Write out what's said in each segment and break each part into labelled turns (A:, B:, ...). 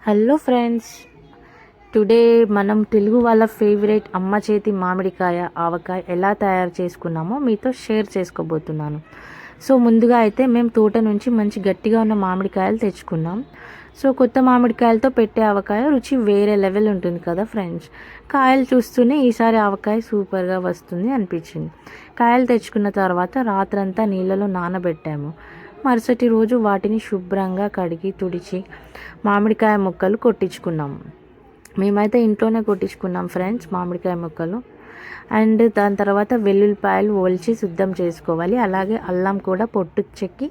A: Hello friends, today మనం తెలుగు వాళ్ళ favourite అమ్మ చేతి మామిడికాయ ఆవకాయ ఎలా తయారు చేసుకున్నామో మీతో షేర్ చేసుకోబోతున్నాను. సో ముందుగా అయితే మేము తోట నుంచి మంచి గట్టిగా ఉన్న మామిడికాయలు తెచ్చుకున్నాం. సో కొత్త మామిడికాయలతో పెట్టే ఆవకాయ రుచి వేరే లెవెల్ ఉంటుంది కదా ఫ్రెండ్స్. కాయలు చూస్తూనే ఈసారి ఆవకాయ సూపర్గా వస్తుంది అనిపించింది. కాయలు తెచ్చుకున్న తర్వాత రాత్రంతా నీళ్ళలో నానబెట్టాము. మరుసటి రోజు వాటిని శుభ్రంగా కడిగి తుడిచి మామిడికాయ ముక్కలు కొట్టించుకున్నాము. మేమైతే ఇంట్లోనే కొట్టించుకున్నాం ఫ్రెండ్స్ మామిడికాయ ముక్కలు. అండ్ దాని తర్వాత వెల్లుల్లిపాయలు ఒలిచి శుద్ధం చేసుకోవాలి. అలాగే అల్లం కూడా పొట్టు చెక్కి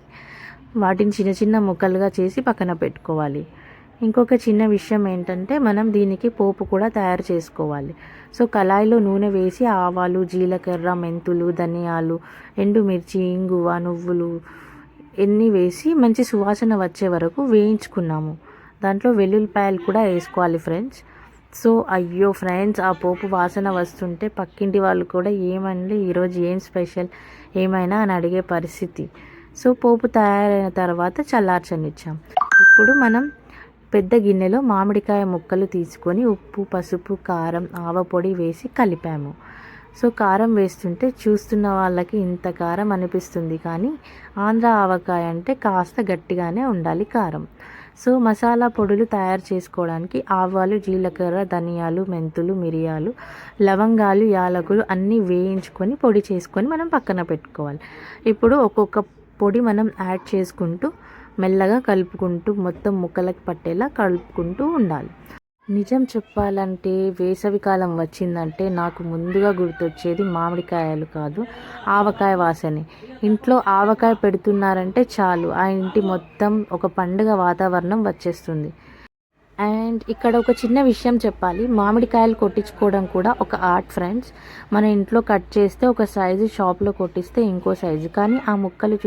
A: వాటిని చిన్న చిన్న ముక్కలుగా చేసి పక్కన పెట్టుకోవాలి. ఇంకొక చిన్న విషయం ఏంటంటే మనం దీనికి పోపు కూడా తయారు చేసుకోవాలి. సో కళాయిలో నూనె వేసి ఆవాలు, జీలకర్ర, మెంతులు, ధనియాలు, ఎండుమిర్చి, ఇంగువ, నువ్వులు ఎన్ని వేసి మంచి సువాసన వచ్చే వరకు వేయించుకున్నాము. దాంట్లో వెల్లుల్లిపాయలు కూడా వేసుకోవాలి ఫ్రెండ్స్. సో అయ్యో ఫ్రెండ్స్, ఆ పోపు వాసన వస్తుంటే పక్కింటి వాళ్ళు కూడా ఏమండి ఈరోజు ఏం స్పెషల్ ఏమైనా అని అడిగే పరిస్థితి. సో పోపు తయారైన తర్వాత చల్లార్చనిచ్చాం. ఇప్పుడు మనం పెద్ద గిన్నెలో మామిడికాయ ముక్కలు తీసుకొని ఉప్పు, పసుపు, కారం, ఆవపొడి వేసి కలిపాము. సో కారం వేస్తుంటే చూస్తున్న వాళ్ళకి ఇంత కారం అనిపిస్తుంది, కానీ ఆంధ్ర ఆవకాయ అంటే కాస్త గట్టిగానే ఉండాలి కారం. సో మసాలా పొడులు తయారు చేసుకోవడానికి ఆవాలు, జీలకర్ర, ధనియాలు, మెంతులు, మిరియాలు, లవంగాలు, యాలకులు అన్నీ వేయించుకొని పొడి చేసుకొని మనం పక్కన పెట్టుకోవాలి. ఇప్పుడు ఒక్కొక్క పొడి మనం యాడ్ చేసుకుంటూ మెల్లగా కలుపుకుంటూ మొత్తం ముక్కలకు పట్టేలా కలుపుకుంటూ ఉండాలి. నిజం చెప్పాలంటే వేసవికాలం వచ్చిందంటే నాకు ముందుగా గుర్తొచ్చేది మామిడికాయలు కాదు, ఆవకాయ వాసనే. ఇంట్లో ఆవకాయ పెడుతున్నారంటే చాలు ఆ ఇంటి మొత్తం ఒక పండుగ వాతావరణం వచ్చేస్తుంది. అండ్ ఇక్కడ ఒక చిన్న విషయం చెప్పాలి, మామిడికాయలు కొట్టించుకోవడం కూడా ఒక ఆర్ట్ ఫ్రెండ్స్. మన ఇంట్లో కట్ చేస్తే ఒక సైజు, షాప్లో కొట్టిస్తే ఇంకో సైజు. కానీ ఆ ముక్కలు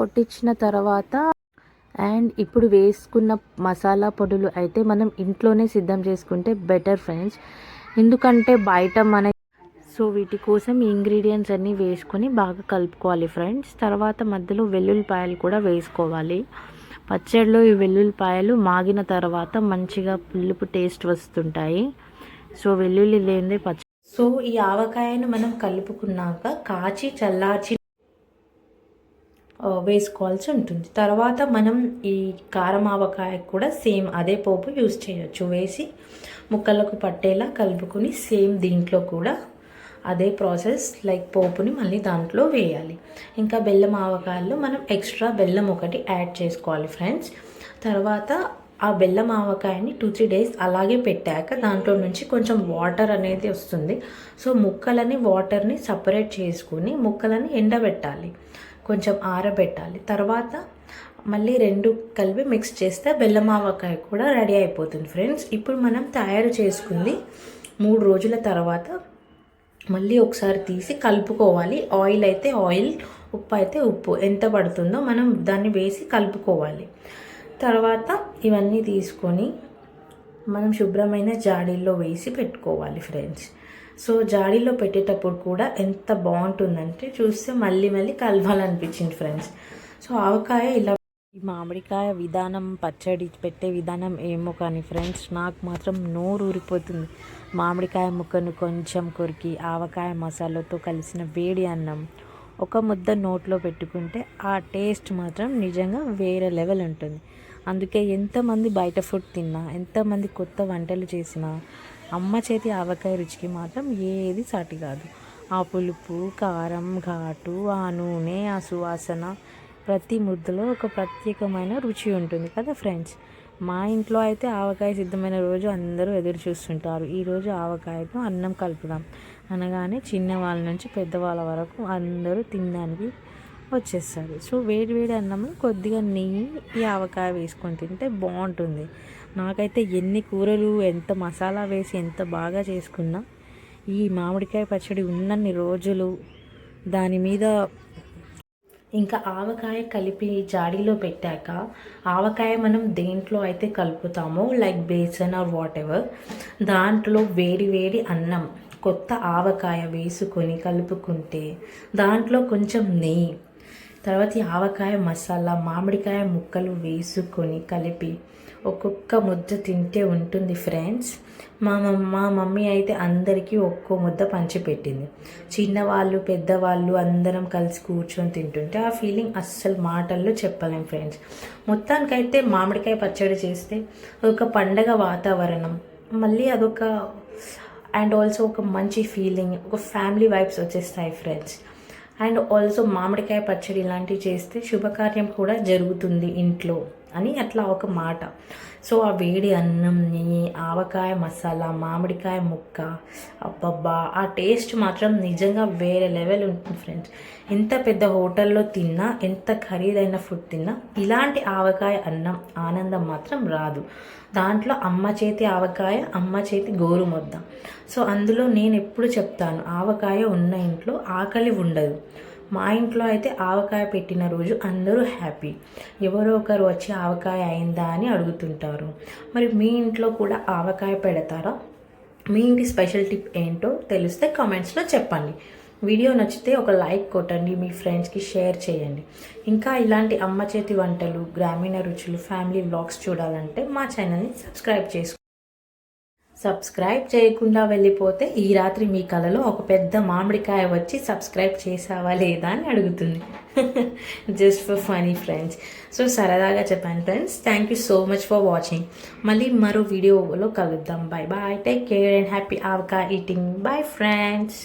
A: కొట్టించిన తర్వాత అండ్ ఇప్పుడు వేసుకున్న మసాలా పొడులు అయితే మనం ఇంట్లోనే సిద్ధం చేసుకుంటే బెటర్ ఫ్రెండ్స్. ఎందుకంటే బయట సో వీటి కోసం ఈ ఇంగ్రీడియంట్స్ అన్నీ వేసుకొని బాగా కలుపుకోవాలి ఫ్రెండ్స్. తర్వాత మధ్యలో వెల్లుల్లిపాయలు కూడా వేసుకోవాలి. పచ్చడిలో ఈ వెల్లుల్లిపాయలు మాగిన తర్వాత మంచిగా పులుపు టేస్ట్ వస్తుంటాయి. సో వెల్లుల్లి లేనిదే సో ఈ ఆవకాయను మనం కలుపుకున్నాక కాచి చల్లార్చి వేసుకోవాల్సి ఉంటుంది. తర్వాత మనం ఈ కారం ఆవకాయ కూడా సేమ్ అదే పోపు యూస్ చేయొచ్చు. వేసి ముక్కలకు పట్టేలా కలుపుకొని సేమ్ దీంట్లో కూడా అదే ప్రాసెస్ లైక్ పోపుని మళ్ళీ దాంట్లో వేయాలి. ఇంకా బెల్లం ఆవకాయల్లో మనం ఎక్స్ట్రా బెల్లం ఒకటి యాడ్ చేసుకోవాలి ఫ్రెండ్స్. తర్వాత ఆ బెల్లం ఆవకాయని 2-3 డేస్ అలాగే పెట్టాక దాంట్లో నుంచి కొంచెం వాటర్ అనేది వస్తుంది. సో ముక్కలని వాటర్ని సపరేట్ చేసుకుని ముక్కలని ఎండబెట్టాలి, కొంచెం ఆరబెట్టాలి. తర్వాత మళ్ళీ రెండు కలిపి మిక్స్ చేస్తే బెల్లం ఆవకాయ కూడా రెడీ అయిపోతుంది ఫ్రెండ్స్. ఇప్పుడు మనం తయారు చేసుకుంది 3 రోజుల తర్వాత మళ్ళీ ఒకసారి తీసి కలుపుకోవాలి. ఆయిల్ అయితే ఆయిల్, ఉప్పు అయితే ఉప్పు ఎంత పడుతుందో మనం దాన్ని వేసి కలుపుకోవాలి. తర్వాత ఇవన్నీ తీసుకొని మనం శుభ్రమైన జాడీల్లో వేసి పెట్టుకోవాలి ఫ్రెండ్స్. సో జాడీలో పెట్టేటప్పుడు కూడా ఎంత బాగుంటుందంటే చూస్తే మళ్ళీ మళ్ళీ కలవాలనిపించింది ఫ్రెండ్స్. సో ఆవకాయ ఇలా ఈ మామిడికాయ విధానం, పచ్చడి పెట్టే విధానం ఏమో కానీ ఫ్రెండ్స్ నాకు మాత్రం నోరు ఊరిపోతుంది. మామిడికాయ ముక్కను కొంచెం కొరికి ఆవకాయ మసాలాతో కలిసిన వేడి అన్నం ఒక ముద్ద నోట్లో పెట్టుకుంటే ఆ టేస్ట్ మాత్రం నిజంగా వేరే లెవెల్ ఉంటుంది. అందుకే ఎంతమంది బయట ఫుడ్ తిన్నా, ఎంతమంది కొత్త వంటలు చేసినా అమ్మ చేతి ఆవకాయ రుచికి మాత్రం ఏది సాటి కాదు. ఆ పులుపు, కారం, ఘాటు, ఆ నూనె, ఆ సువాసన ప్రతి ముద్దలో ఒక ప్రత్యేకమైన రుచి ఉంటుంది కదా ఫ్రెండ్స్. మా ఇంట్లో అయితే ఆవకాయ సిద్ధమైన రోజు అందరూ ఎదురు చూస్తుంటారు. ఈరోజు ఆవకాయతో అన్నం కలుపుదాం అనగానే చిన్నవాళ్ళ నుంచి పెద్దవాళ్ళ వరకు అందరూ తినడానికి వచ్చేస్తారు. సో వేడి వేడి అన్నంలో కొద్దిగా నెయ్యి, ఈ ఆవకాయ వేసుకొని తింటే బాగుంటుంది. నాకైతే ఎన్ని కూరలు, ఎంత మసాలా వేసి ఎంత బాగా చేసుకున్నా ఈ మామిడికాయ పచ్చడి ఉన్నన్ని రోజులు దాని మీద ఇంకా ఆవకాయ కలిపి జాడీలో పెట్టాక ఆవకాయ మనం దేంట్లో అయితే కలుపుతామో like besan or whatever, దాంట్లో వేడి వేడి అన్నం కొత్త ఆవకాయ వేసుకొని కలుపుకుంటే దాంట్లో కొంచెం నెయ్యి, తర్వాత ఈ ఆవకాయ మసాలా, మామిడికాయ ముక్కలు వేసుకొని కలిపి ఒక్కొక్క ముద్ద తింటే ఉంటుంది ఫ్రెండ్స్. మా మమ్మీ అయితే అందరికీ ఒక్కో ముద్ద పంచిపెట్టింది. చిన్నవాళ్ళు పెద్దవాళ్ళు అందరం కలిసి కూర్చొని తింటుంటే ఆ ఫీలింగ్ అస్సలు మాటల్లో చెప్పలేం ఫ్రెండ్స్. మొత్తానికైతే మామిడికాయ పచ్చడి చేస్తే ఒక పండగ వాతావరణం, మళ్ళీ అదొక అండ్ ఆల్సో ఒక మంచి ఫీలింగ్, ఒక ఫ్యామిలీ వైబ్స్ వచ్చేస్తాయి ఫ్రెండ్స్. అండ్ ఆల్సో మామిడికాయ పచ్చడి ఇలాంటివి చేస్తే శుభకార్యం కూడా జరుగుతుంది ఇంట్లో అని అట్లా ఒక మాట. సో ఆ వేడి అన్నంని, ఆవకాయ మసాలా, మామిడికాయ ముక్క, అబ్బబ్బా ఆ టేస్ట్ మాత్రం నిజంగా వేరే లెవెల్ ఉంటుంది ఫ్రెండ్స్. ఎంత పెద్ద హోటల్లో తిన్నా, ఎంత ఖరీదైన ఫుడ్ తిన్నా ఇలాంటి ఆవకాయ అన్నం ఆనందం మాత్రం రాదు. దాంట్లో అమ్మ చేతి ఆవకాయ, అమ్మ చేతి గోరు ముద్ద. సో అందులో నేను ఎప్పుడు చెప్తాను, ఆవకాయ ఉన్న ఇంట్లో ఆకలి ఉండదు. మా ఇంట్లో అయితే ఆవకాయ పెట్టిన రోజు అందరూ హ్యాపీ. ఎవరో ఒకరు వచ్చి ఆవకాయ అయిందా అని అడుగుతుంటారు. మరి మీ ఇంట్లో కూడా ఆవకాయ పెడతారా? మీ ఇంటి స్పెషల్ టిప్ ఏంటో తెలిస్తే కామెంట్స్లో చెప్పండి. వీడియో నచ్చితే ఒక లైక్ కొట్టండి, మీ ఫ్రెండ్స్కి షేర్ చేయండి. ఇంకా ఇలాంటి అమ్మ చేతి వంటలు, గ్రామీణ రుచులు, ఫ్యామిలీ వ్లాగ్స్ చూడాలంటే మా ఛానల్ని సబ్స్క్రైబ్ చేయకుండా వెళ్ళిపోతే ఈ రాత్రి మీ కలలో ఒక పెద్ద మామిడికాయ వచ్చి సబ్స్క్రైబ్ చేసావా లేదా అని అడుగుతుంది. Just for funny friends. So సరదాగా చెప్పాను friends. Thank you so much for watching. మళ్ళీ మరో వీడియోలో కలుద్దాం. Bye bye, take care and happy avakaya eating. Bye friends.